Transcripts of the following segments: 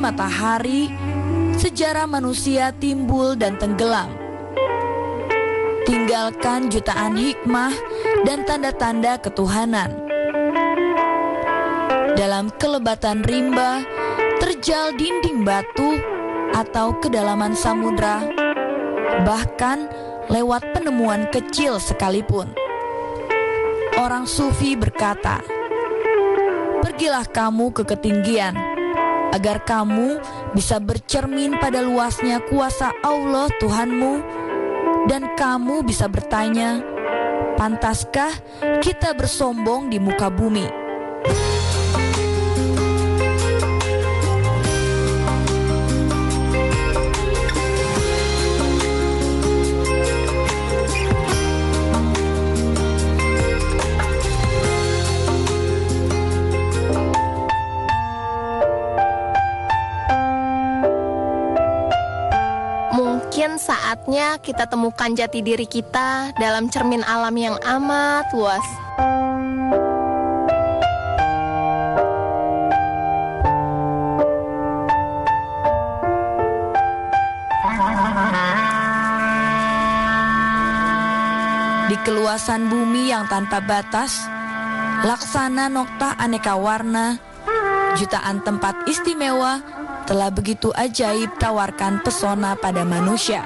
matahari, sejarah manusia timbul dan tenggelam. Tinggalkan jutaan hikmah dan tanda-tanda ketuhanan. Dalam kelebatan rimba, terjal dinding batu atau kedalaman samudra, bahkan lewat penemuan kecil sekalipun. Orang sufi berkata, "Pergilah kamu ke ketinggian, agar kamu bisa bercermin pada luasnya kuasa Allah Tuhanmu, dan kamu bisa bertanya, pantaskah kita bersombong di muka bumi?" Mungkin saatnya kita temukan jati diri kita dalam cermin alam yang amat luas. Di keluasan bumi yang tanpa batas, laksana nokta aneka warna, jutaan tempat istimewa telah begitu ajaib tawarkan pesona pada manusia.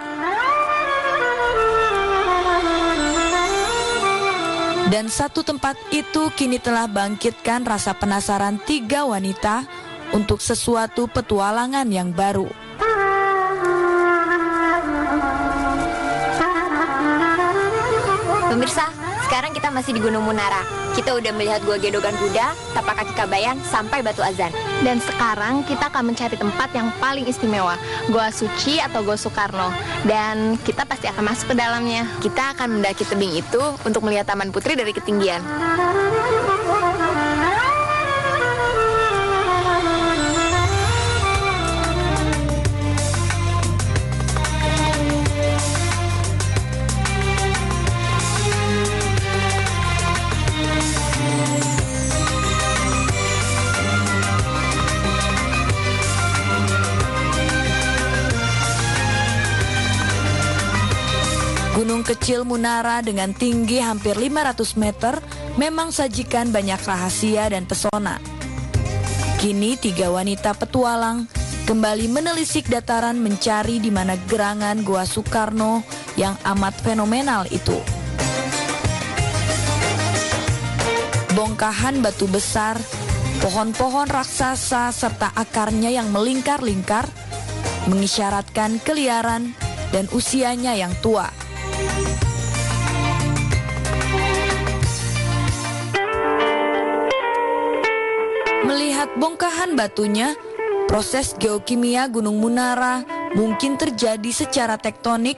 Dan satu tempat itu kini telah bangkitkan rasa penasaran 3 wanita untuk sesuatu petualangan yang baru. Pemirsa, sekarang kita masih di Gunung Munara. Kita udah melihat Gua Gedogan Buddha, Tapak Kaki Kabayan, sampai Batu Azan. Dan sekarang kita akan mencari tempat yang paling istimewa, Goa Suci atau Goa Soekarno. Dan kita pasti akan masuk ke dalamnya. Kita akan mendaki tebing itu untuk melihat Taman Putri dari ketinggian. Gunung kecil Munara dengan tinggi hampir 500 meter memang sajikan banyak rahasia dan pesona. Kini 3 wanita petualang kembali menelisik dataran mencari di mana gerangan Goa Soekarno yang amat fenomenal itu. Bongkahan batu besar, pohon-pohon raksasa serta akarnya yang melingkar-lingkar mengisyaratkan keliaran dan usianya yang tua. Melihat bongkahan batunya, proses geokimia Gunung Munara mungkin terjadi secara tektonik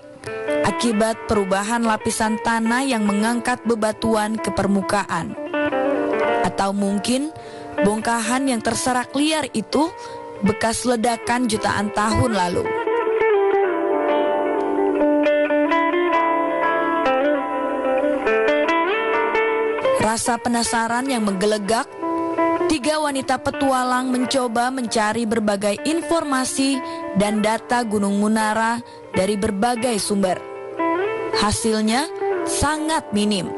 akibat perubahan lapisan tanah yang mengangkat bebatuan ke permukaan. Atau mungkin bongkahan yang terserak liar itu bekas ledakan jutaan tahun lalu. Rasa penasaran yang menggelegak, 3 wanita petualang mencoba mencari berbagai informasi dan data Gunung Munara dari berbagai sumber. Hasilnya sangat minim.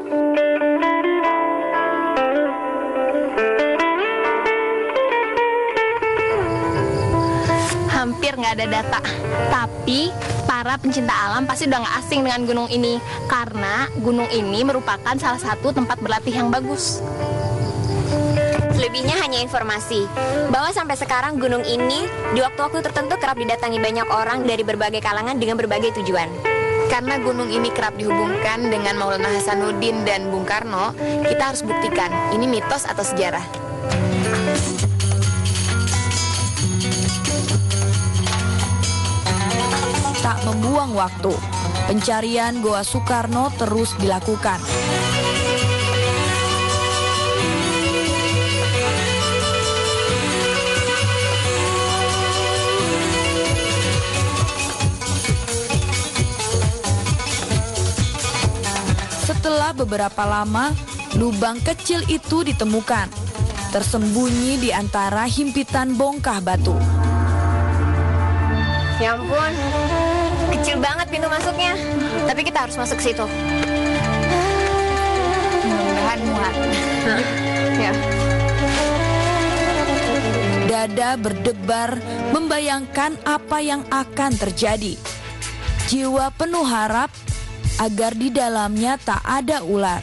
Hampir nggak ada data. Tapi para pencinta alam pasti udah nggak asing dengan gunung ini, karena gunung ini merupakan salah satu tempat berlatih yang bagus. Selebihnya hanya informasi bahwa sampai sekarang gunung ini di waktu-waktu tertentu kerap didatangi banyak orang dari berbagai kalangan dengan berbagai tujuan. Karena gunung ini kerap dihubungkan dengan Maulana Hasanuddin dan Bung Karno, kita harus buktikan ini mitos atau sejarah. Tak membuang waktu, pencarian Goa Soekarno terus dilakukan. Setelah beberapa lama, lubang kecil itu ditemukan, tersembunyi di antara himpitan bongkah batu. Ya ampun, kecil banget pintu masuknya. Tapi kita harus masuk ke situ. Mudah-mudahan muat. Ya. Dada berdebar membayangkan apa yang akan terjadi. Jiwa penuh harap agar di dalamnya tak ada ular.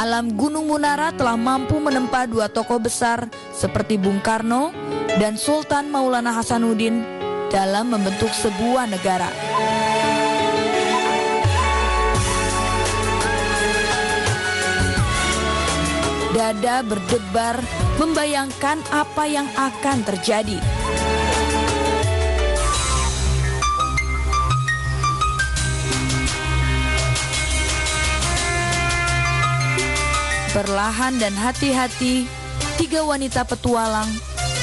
Alam Gunung Munara telah mampu menempa dua tokoh besar seperti Bung Karno dan Sultan Maulana Hasanuddin dalam membentuk sebuah negara. Dada berdebar membayangkan apa yang akan terjadi. Perlahan dan hati-hati, tiga wanita petualang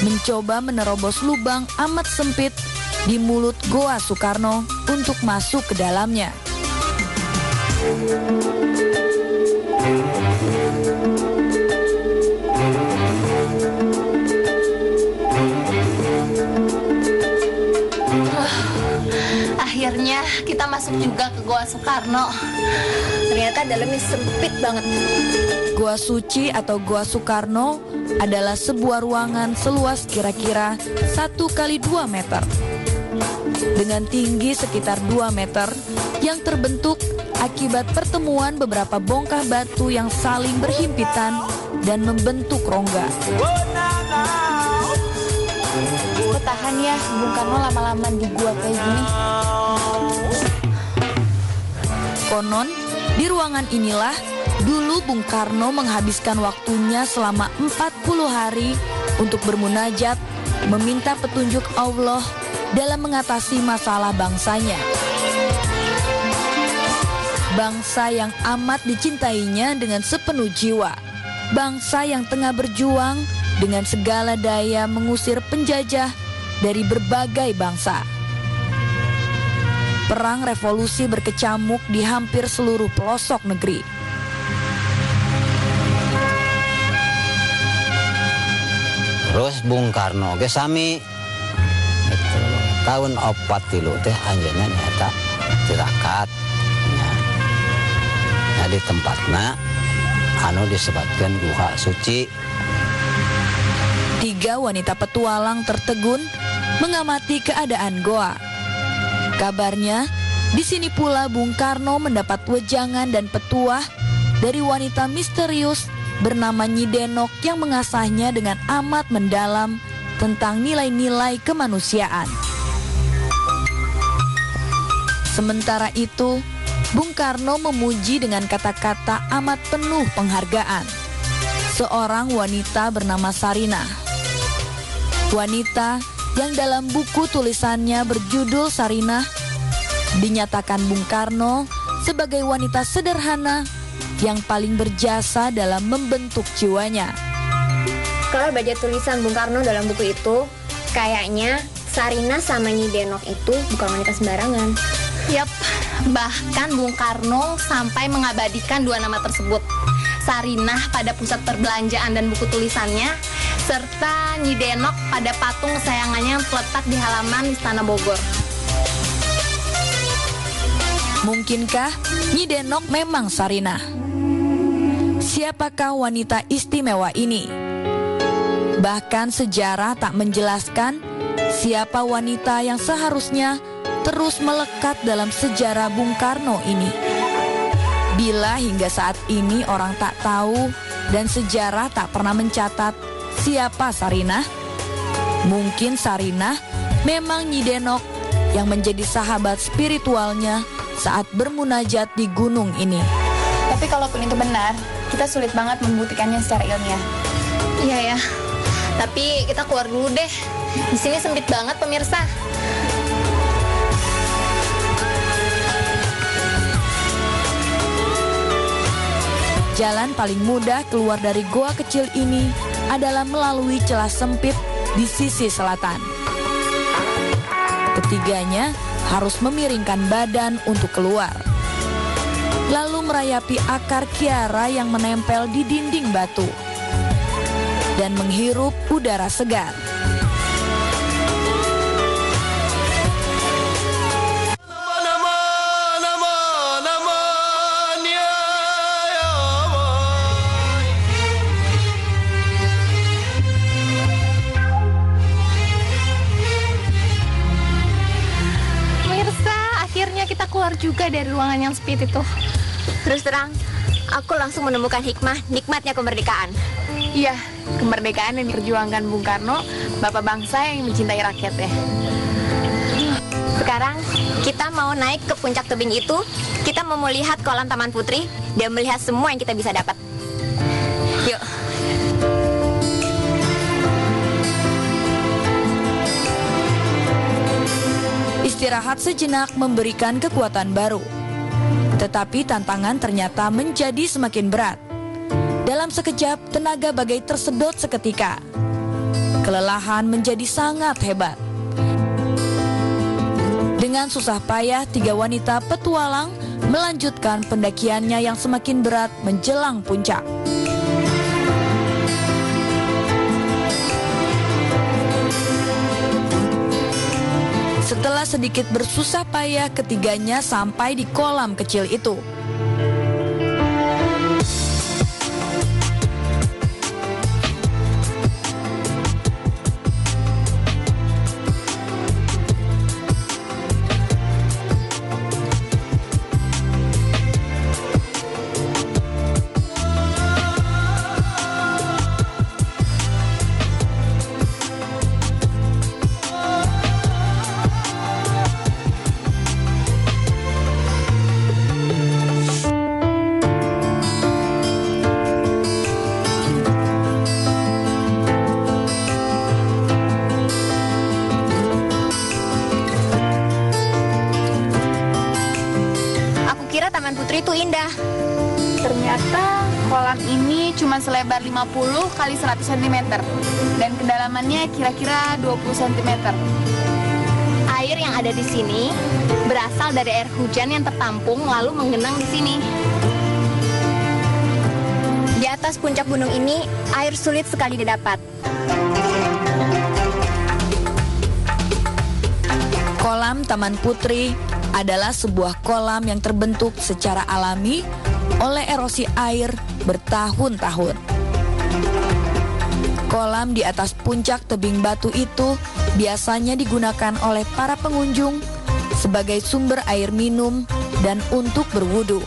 mencoba menerobos lubang amat sempit di mulut Goa Soekarno untuk masuk ke dalamnya. Akhirnya kita masuk juga ke Goa Soekarno. Ternyata dalamnya sempit banget. Goa Suci atau Goa Soekarno adalah sebuah ruangan seluas kira-kira 1x2 meter. Dengan tinggi sekitar 2 meter yang terbentuk akibat pertemuan beberapa bongkah batu yang saling berhimpitan dan membentuk rongga. Kok tahan ya Bung Karno lama-lama di gua kayak gini? Konon, di ruangan inilah dulu Bung Karno menghabiskan waktunya selama 40 hari untuk bermunajat, meminta petunjuk Allah dalam mengatasi masalah bangsanya. Bangsa yang amat dicintainya dengan sepenuh jiwa. Bangsa yang tengah berjuang dengan segala daya mengusir penjajah dari berbagai bangsa. Perang revolusi berkecamuk di hampir seluruh pelosok negeri. Terus Bung Karno ge sami itu tahun 43 teh anjeunna nyata tirakat. Nah, di tempatna anu disebutkan Guha Suci. Tiga wanita petualang tertegun mengamati keadaan goa. Kabarnya, di sini pula Bung Karno mendapat wejangan dan petuah dari wanita misterius bernama Nyi Denok yang mengasahnya dengan amat mendalam tentang nilai-nilai kemanusiaan. Sementara itu, Bung Karno memuji dengan kata-kata amat penuh penghargaan seorang wanita bernama Sarinah. Wanita yang dalam buku tulisannya berjudul Sarinah dinyatakan Bung Karno sebagai wanita sederhana yang paling berjasa dalam membentuk jiwanya. Kalau baca tulisan Bung Karno dalam buku itu, kayaknya Sarinah sama Nyi Denok itu bukan wanita sembarangan. Yap, bahkan Bung Karno sampai mengabadikan dua nama tersebut. Sarinah pada pusat perbelanjaan dan buku tulisannya, serta Nyi Denok pada patung kesayangannya yang terletak di halaman Istana Bogor. Mungkinkah Nyi Denok memang Sarinah? Siapakah wanita istimewa ini? Bahkan sejarah tak menjelaskan siapa wanita yang seharusnya terus melekat dalam sejarah Bung Karno ini. Bila hingga saat ini orang tak tahu dan sejarah tak pernah mencatat siapa Sarinah, mungkin Sarinah memang Nyi Denok yang menjadi sahabat spiritualnya saat bermunajat di gunung ini. Tapi kalaupun itu benar, kita sulit banget membuktikannya secara ilmiah. Iya ya, Tapi kita keluar dulu deh. Di sini sempit banget pemirsa. Jalan paling mudah keluar dari goa kecil ini adalah melalui celah sempit di sisi selatan. Ketiganya harus memiringkan badan untuk keluar, lalu merayapi akar kiara yang menempel di dinding batu, dan menghirup udara segar. Keluar juga dari ruangan yang sempit itu. Terus terang, aku langsung menemukan hikmah nikmatnya kemerdekaan. Iya, kemerdekaan yang diperjuangkan Bung Karno, bapak bangsa yang mencintai rakyatnya. Sekarang kita mau naik ke puncak tebing itu. Kita mau melihat kolam Taman Putri dan melihat semua yang kita bisa dapat. Yuk. Istirahat sejenak memberikan kekuatan baru. Tetapi tantangan ternyata menjadi semakin berat. Dalam sekejap, tenaga bagai tersedot seketika. Kelelahan menjadi sangat hebat. Dengan susah payah, 3 wanita petualang melanjutkan pendakiannya yang semakin berat menjelang puncak. Setelah sedikit bersusah payah, ketiganya sampai di kolam kecil itu. Taman Putri itu indah. Ternyata kolam ini cuma selebar 50 kali 100 cm dan kedalamannya kira-kira 20 cm. Air yang ada di sini berasal dari air hujan yang tertampung lalu menggenang di sini. Di atas puncak gunung ini, air sulit sekali didapat. Kolam Taman Putri adalah sebuah kolam yang terbentuk secara alami oleh erosi air bertahun-tahun. Kolam di atas puncak tebing batu itu biasanya digunakan oleh para pengunjung sebagai sumber air minum dan untuk berwudu.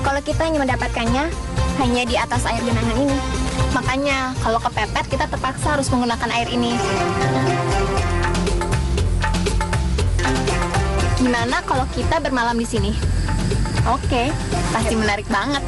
Kalau kita ingin mendapatkannya, hanya di atas air genangan ini. Makanya kalau kepepet kita terpaksa harus menggunakan air ini. Gimana kalau kita bermalam di sini? Oke, pasti menarik banget.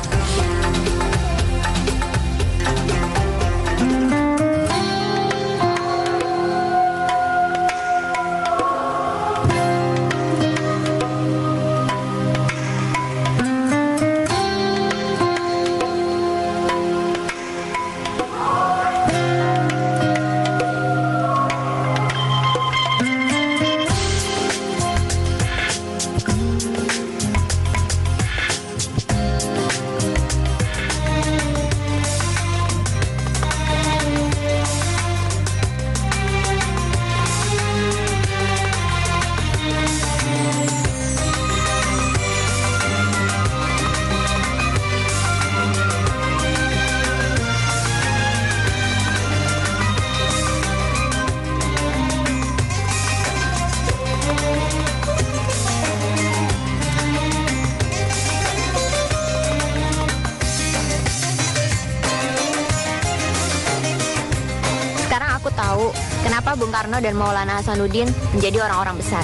Kenapa Bung Karno dan Maulana Hasanuddin menjadi orang-orang besar?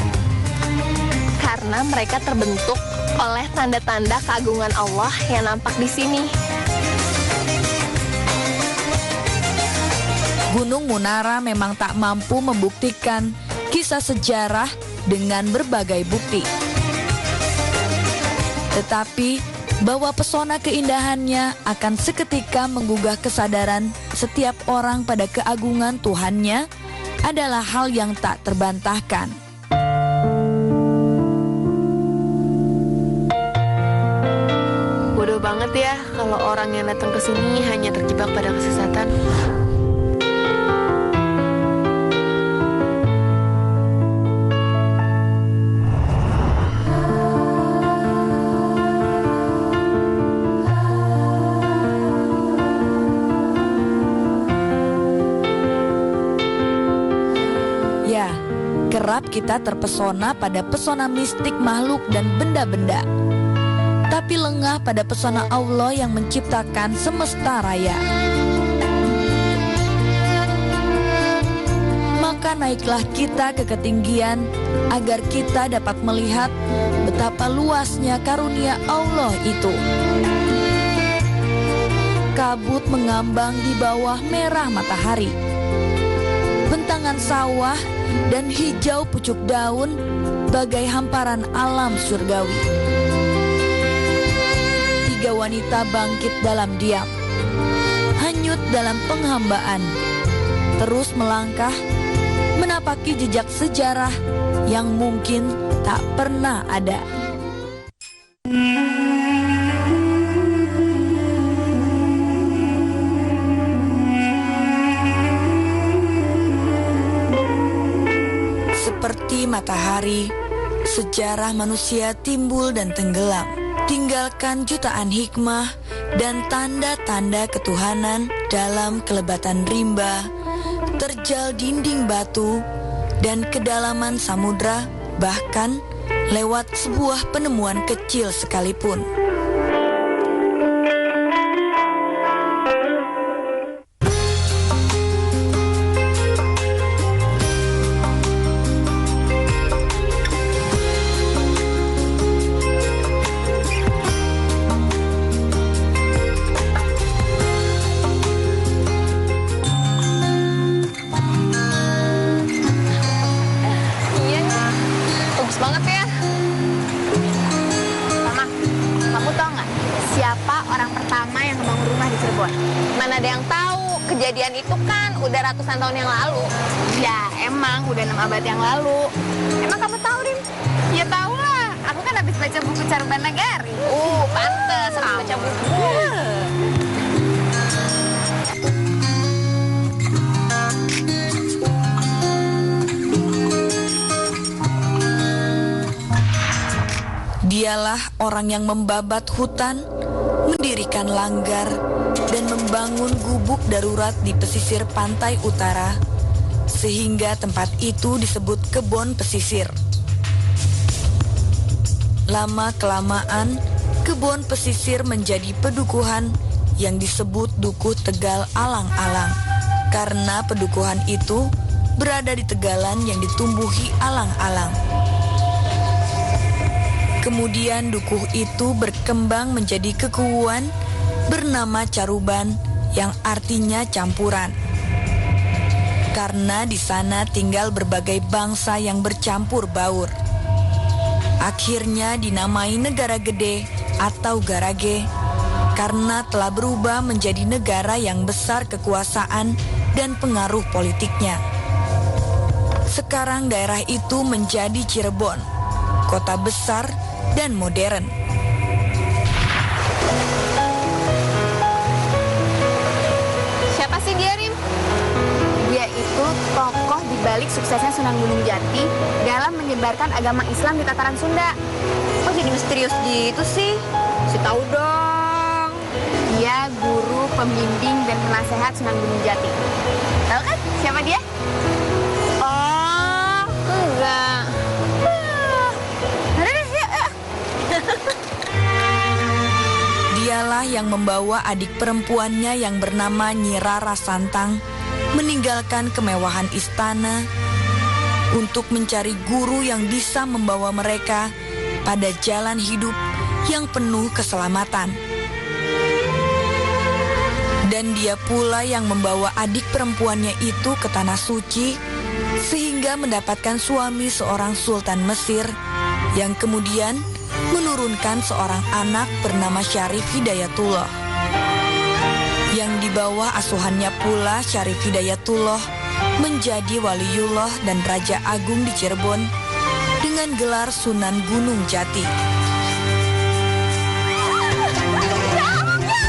Karena mereka terbentuk oleh tanda-tanda keagungan Allah yang nampak di sini. Gunung Munara memang tak mampu membuktikan kisah sejarah dengan berbagai bukti. Tetapi bahwa pesona keindahannya akan seketika menggugah kesadaran setiap orang pada keagungan Tuhannya adalah hal yang tak terbantahkan. Bodoh banget ya kalau orang yang datang ke sini hanya terjebak pada kesesatan. Ya, kerap kita terpesona pada pesona mistik makhluk dan benda-benda, tapi lengah pada pesona Allah yang menciptakan semesta raya. Maka naiklah kita ke ketinggian agar kita dapat melihat betapa luasnya karunia Allah itu. Kabut mengambang di bawah merah matahari. Bentangan sawah dan hijau pucuk daun bagai hamparan alam surgawi. 3 wanita bangkit dalam diam, hanyut dalam penghambaan, terus melangkah menapaki jejak sejarah yang mungkin tak pernah ada. Seperti matahari, sejarah manusia timbul dan tenggelam, tinggalkan jutaan hikmah dan tanda-tanda ketuhanan dalam kelebatan rimba, terjal dinding batu, dan kedalaman samudra, bahkan lewat sebuah penemuan kecil sekalipun. Banget ya. Mama, kamu tahu nggak siapa orang pertama yang membangun rumah di Cirebon? Mana ada yang tahu, kejadian itu kan udah ratusan tahun yang lalu. Ya, emang udah 6 abad yang lalu. Emang kamu tahu, Rim? Ya tahu lah, aku kan habis baca buku Caruban Nagari. Pantes harus baca buku. Dialah orang yang membabat hutan, mendirikan langgar, dan membangun gubuk darurat di pesisir pantai utara, sehingga tempat itu disebut kebon pesisir. Lama-kelamaan, kebon pesisir menjadi pedukuhan yang disebut Dukuh Tegal Alang-alang, karena pedukuhan itu berada di tegalan yang ditumbuhi alang-alang. Kemudian dukuh itu berkembang menjadi kekuuan bernama Caruban yang artinya campuran. Karena di sana tinggal berbagai bangsa yang bercampur baur. Akhirnya dinamai Negara Gede atau Garage karena telah berubah menjadi negara yang besar kekuasaan dan pengaruh politiknya. Sekarang daerah itu menjadi Cirebon, kota besar dan modern. Siapa sih dia, Rim? Dia itu tokoh di balik suksesnya Sunan Gunung Jati dalam menyebarkan agama Islam di tataran Sunda. Kok jadi misterius gitu sih? Kasih tahu dong. Dia guru, pembimbing, dan penasehat Sunan Gunung Jati. Tahu kan siapa dia? Oh, enggak. Dialah yang membawa adik perempuannya yang bernama Nyi Rara Santang meninggalkan kemewahan istana untuk mencari guru yang bisa membawa mereka pada jalan hidup yang penuh keselamatan. Dan dia pula yang membawa adik perempuannya itu ke tanah suci, sehingga mendapatkan suami seorang sultan Mesir, yang kemudian menurunkan seorang anak bernama Syarif Hidayatullah. Yang di bawah asuhannya pula Syarif Hidayatullah menjadi waliullah dan Raja Agung di Cirebon dengan gelar Sunan Gunung Jati.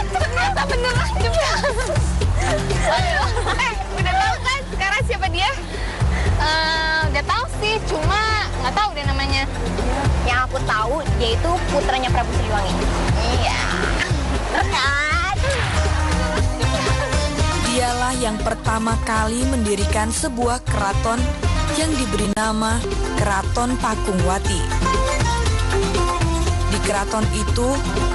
Ternyata beneran juga. Udah tahu kan sekarang siapa dia? Udah tahu sih, cuma nggak tahu deh namanya. Yang aku tahu dia itu putranya Prabu Siliwangi. Iya. Dialah yang pertama kali mendirikan sebuah keraton yang diberi nama Keraton Pakungwati. Di keraton itu,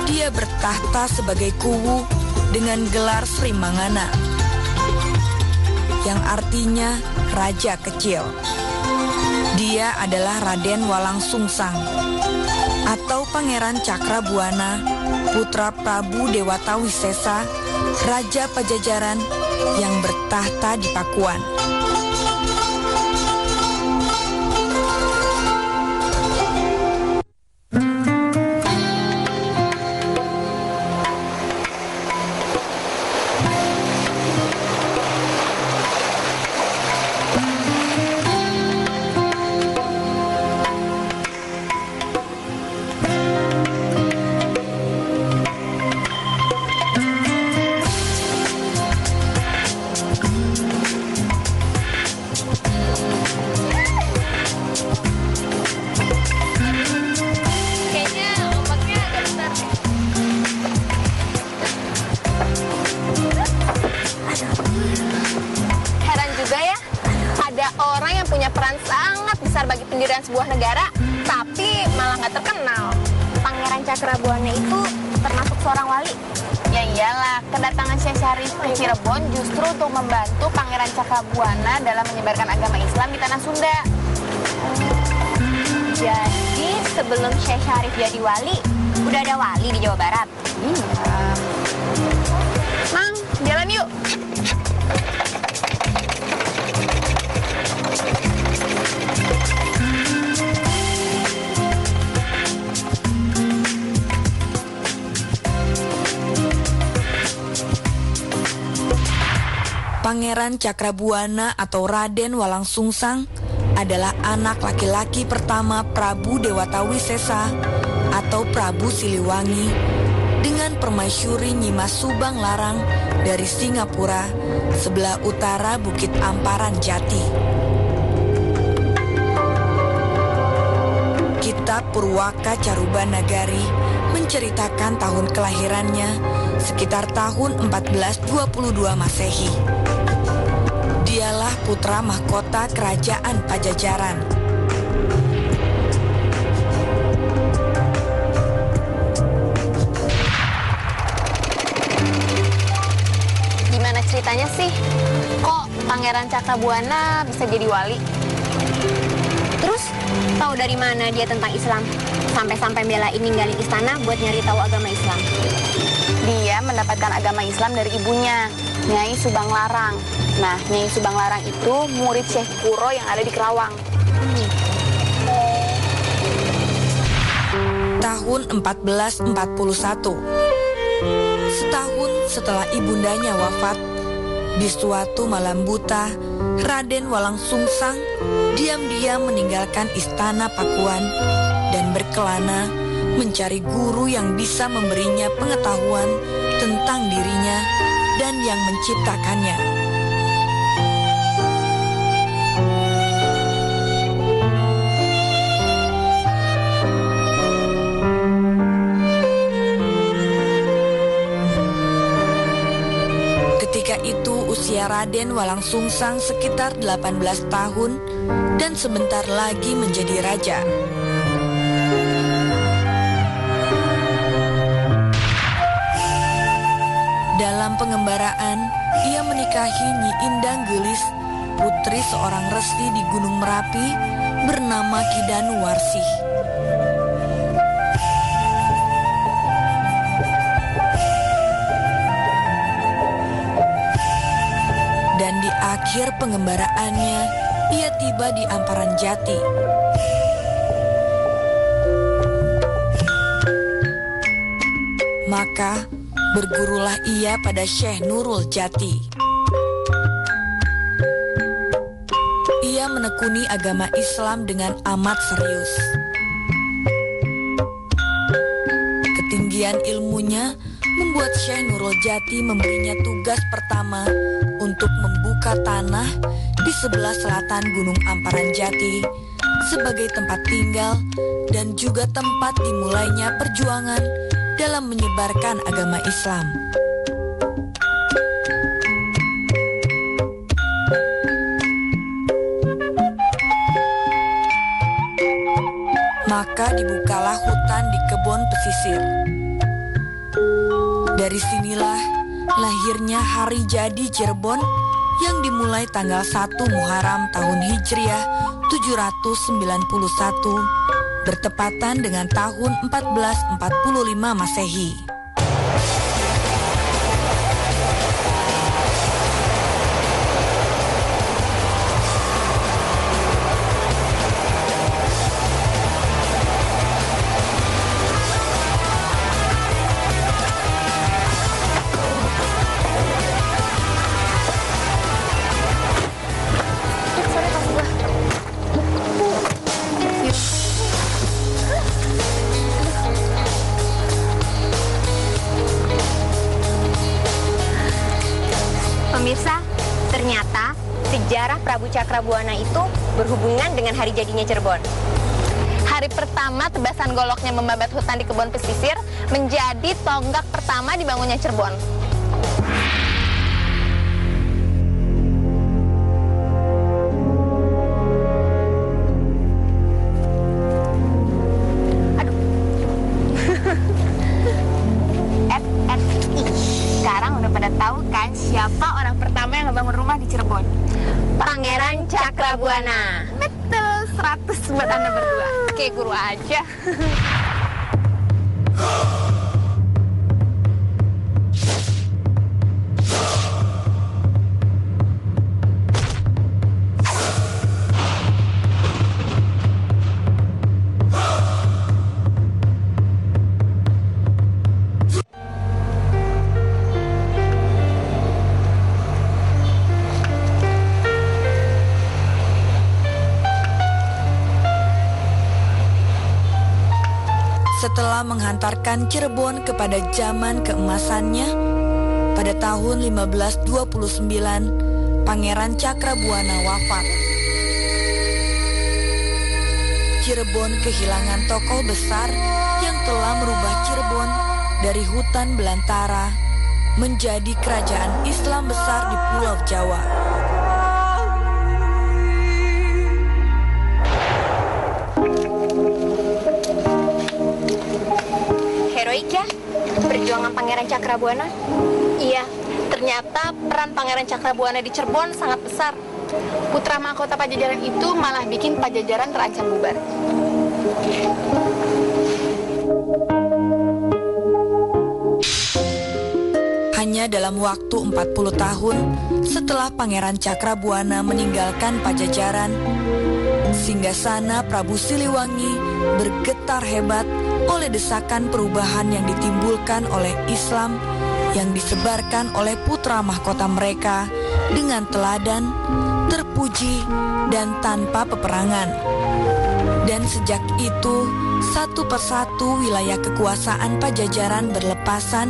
dia bertahta sebagai kuwu dengan gelar Sri Mangana, yang artinya Raja Kecil. Dia adalah Raden Walang Sungsang atau Pangeran Cakrabuana, putra Prabu Dewata Wisesa, Raja Pajajaran yang bertahta di Pakuan. Pendirian sebuah negara, tapi malah nggak terkenal. Pangeran Cakrabuana itu termasuk seorang wali. Ya iyalah, kedatangan Syekh Syarif ke Cirebon justru untuk membantu Pangeran Cakrabuana dalam menyebarkan agama Islam di tanah Sunda. Jadi sebelum Syekh Syarif jadi wali, udah ada wali di Jawa Barat. Mang, jalan yuk. Pangeran Cakrabuana atau Raden Walang Sungsang adalah anak laki-laki pertama Prabu Dewata Wisesa atau Prabu Siliwangi dengan permaisuri Nyimas Subang Larang dari Singapura sebelah utara Bukit Amparan Jati. Kitab Purwaka Caruban Nagari menceritakan tahun kelahirannya sekitar tahun 1422 Masehi. Dialah putra mahkota kerajaan Pajajaran. Gimana ceritanya sih? Kok Pangeran Cakrabuana bisa jadi wali? Terus tahu dari mana dia tentang Islam? Sampai-sampai belain ninggalin istana buat nyari tahu agama Islam. Dia mendapatkan agama Islam dari ibunya, Nyai Subang Larang. Nah, Nyai Subang Larang itu murid Syekh Kuro yang ada di Kerawang. Tahun 1441, setahun setelah ibundanya wafat, di suatu malam buta, Raden Walang Sungsang diam-diam meninggalkan istana Pakuan dan berkelana mencari guru yang bisa memberinya pengetahuan tentang dirinya dan yang menciptakannya. Ketika itu usia Raden Walang Sungsang sekitar 18 tahun dan sebentar lagi menjadi raja. Dalam pengembaraan, ia menikahi Nyi Indang Gelis, putri seorang resi di Gunung Merapi bernama Ki Danuwarsih. akhir pengembaraannya, ia tiba di Amparan Jati. Maka bergurulah ia pada Syekh Nurul Jati. Ia menekuni agama Islam dengan amat serius. Ketinggian ilmunya membuat Syekh Nurul Jati memberinya tugas pertama untuk membuka tanah di sebelah selatan Gunung Amparan Jati sebagai tempat tinggal dan juga tempat dimulainya perjuangan dalam menyebarkan agama Islam. Maka dibukalah hutan di kebun pesisir. Dari sinilah lahirnya Hari Jadi Cirebon yang dimulai tanggal 1 Muharram tahun Hijriah 791 bertepatan dengan tahun 1445 Masehi. Pemirsa, ternyata sejarah Prabu Cakrabuana itu berhubungan dengan hari jadinya Cirebon. Hari pertama tebasan goloknya membabat hutan di kebun pesisir menjadi tonggak pertama dibangunnya Cirebon. Sekarang udah pada tahu kan siapa orang pertama yang ngebangun rumah di Cirebon? Pangeran Cakrabuana. Betul, 100 buat Anda berdua. Kayak guru aja. Setelah menghantarkan Cirebon kepada zaman keemasannya, pada tahun 1529, Pangeran Cakrabuana wafat. Cirebon kehilangan tokoh besar yang telah merubah Cirebon dari hutan belantara menjadi kerajaan Islam besar di Pulau Jawa. Heroik ya, perjuangan Pangeran Cakrabuana. Iya, ternyata peran Pangeran Cakrabuana di Cirebon sangat besar. Putra mahkota Pajajaran itu malah bikin Pajajaran terancam bubar. Hanya dalam waktu 40 tahun setelah Pangeran Cakrabuana meninggalkan Pajajaran, Singgasana Prabu Siliwangi bergetar hebat oleh desakan perubahan yang ditimbulkan oleh Islam yang disebarkan oleh putra mahkota mereka dengan teladan, terpuji, dan tanpa peperangan. Dan sejak itu, satu persatu wilayah kekuasaan Pajajaran berlepasan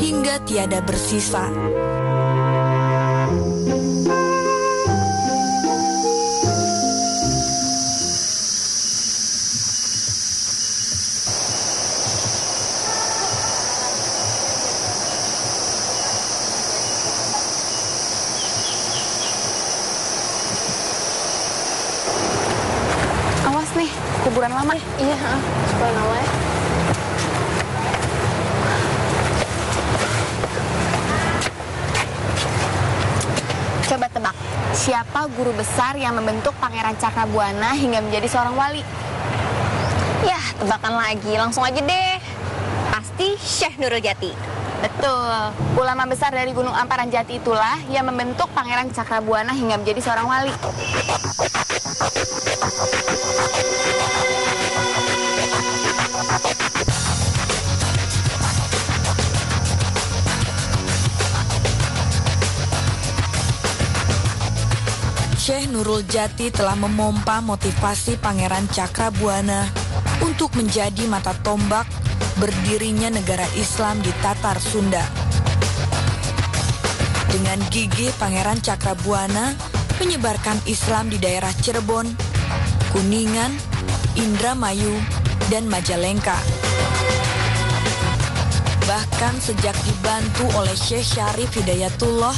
hingga tiada bersisa. Awas nih, kuburan lama. Iya, sekolah lama ya. Coba tebak, siapa guru besar yang membentuk Pangeran Cakrabuana hingga menjadi seorang wali? Yah, tebakan lagi, langsung aja deh. Pasti Syekh Nurul Jati. Betul. Ulama besar dari Gunung Amparan Jati itulah yang membentuk Pangeran Cakrabuana hingga menjadi seorang wali. Syekh Nurul Jati telah memompa motivasi Pangeran Cakrabuana untuk menjadi mata tombak berdirinya negara Islam di Tatar Sunda. Dengan gigih Pangeran Cakrabuana menyebarkan Islam di daerah Cirebon, Kuningan, Indramayu, dan Majalengka. Bahkan sejak dibantu oleh Syekh Syarif Hidayatullah,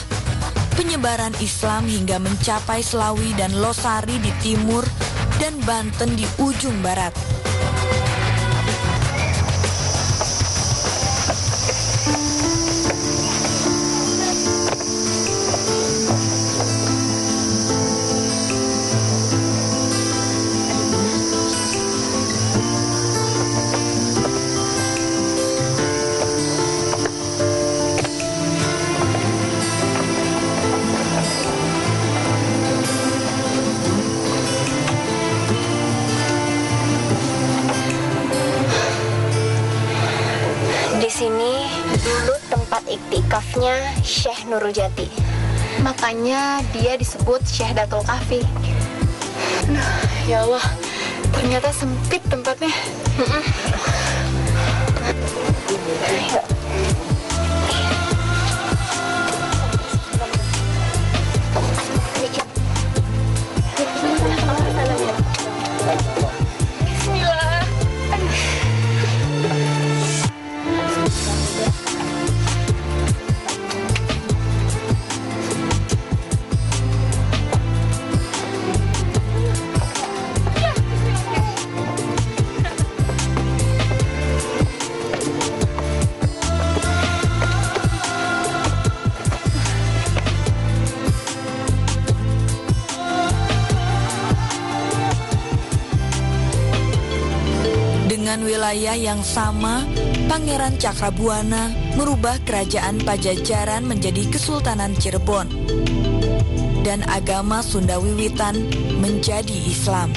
penyebaran Islam hingga mencapai Selawi dan Losari di timur dan Banten di ujung barat. Di sini dulu tempat iktikafnya Syekh Nurul Jati. Makanya dia disebut Syekh Datul Kafi. Ya Allah, ternyata sempit tempatnya. Dengan wilayah yang sama, Pangeran Cakrabuana merubah kerajaan Pajajaran menjadi Kesultanan Cirebon. Dan agama Sunda Wiwitan menjadi Islam.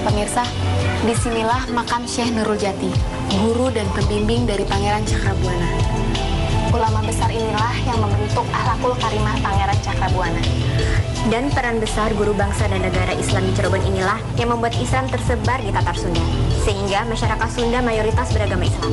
Pemirsa, disinilah makam Syekh Nurul Jati, guru dan pembimbing dari Pangeran Cakrabuana. Ulama besar inilah yang membentuk akhlakul karimah Pangeran Cakrabuana. Dan peran besar guru bangsa dan negara Islam di Cirebon inilah yang membuat Islam tersebar di Tatar Sunda, sehingga masyarakat Sunda mayoritas beragama Islam.